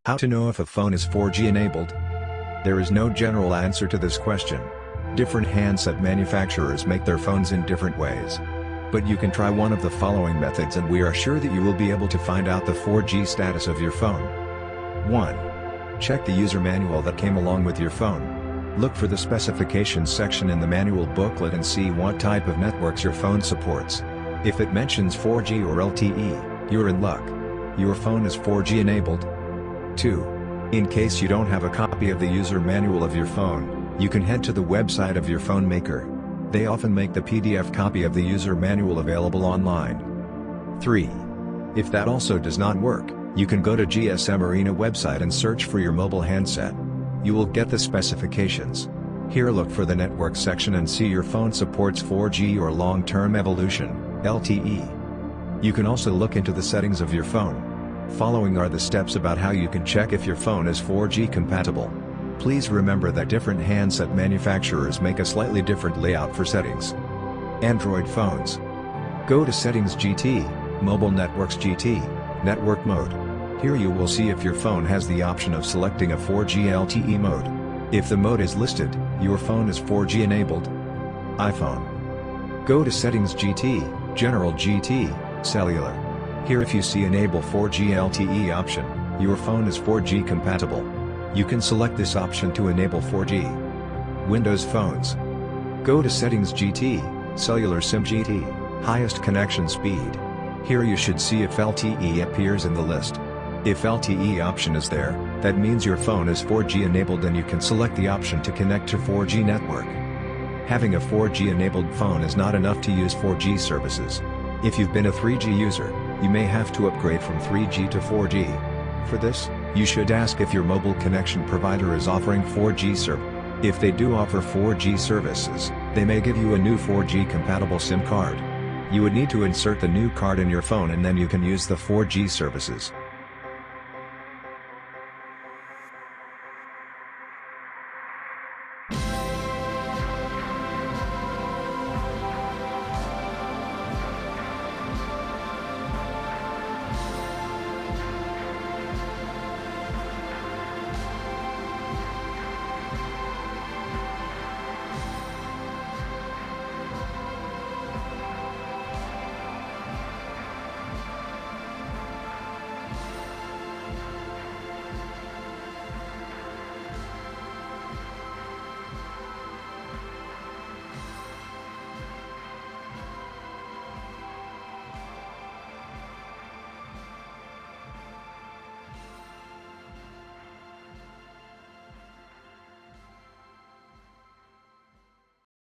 How to know if a phone is 4G enabled? There is no general answer to this question. Different handset manufacturers make their phones in different ways. But you can try one of the following methods and we are sure that you will be able to find out the 4G status of your phone. 1. Check the user manual that came along with your phone. Look for the specifications section in the manual booklet and see what type of networks your phone supports. If it mentions 4G or LTE, you're in luck. Your phone is 4G enabled. 2. In case you don't have a copy of the user manual of your phone, you can head to the website of your phone maker. They often make the PDF copy of the user manual available online. 3. If that also does not work, you can go to GSM Arena website and search for your mobile handset. You will get the specifications. Here look for the network section and see your phone supports 4G or long-term evolution, LTE. You can also look into the settings of your phone. Following are the steps about how you can check if your phone is 4G compatible. Please remember that different handset manufacturers make a slightly different layout for settings. Android phones. Go to Settings GT, Mobile Networks GT, Network Mode. Here you will see if your phone has the option of selecting a 4G LTE mode. If the mode is listed, your phone is 4G enabled. iPhone. Go to Settings GT, General GT, Cellular. Here if you see Enable 4G LTE option, your phone is 4G compatible. You can select this option to enable 4G. Windows phones. Go to Settings GT, Cellular SIM GT, Highest Connection Speed. Here you should see if LTE appears in the list. If LTE option is there, that means your phone is 4G enabled and you can select the option to connect to 4G network. Having a 4G enabled phone is not enough to use 4G services. If you've been a 3G user, you may have to upgrade from 3G to 4G. For this, you should ask if your mobile connection provider is offering 4G service. If they do offer 4G services, they may give you a new 4G compatible SIM card. You would need to insert the new card in your phone and then you can use the 4G services.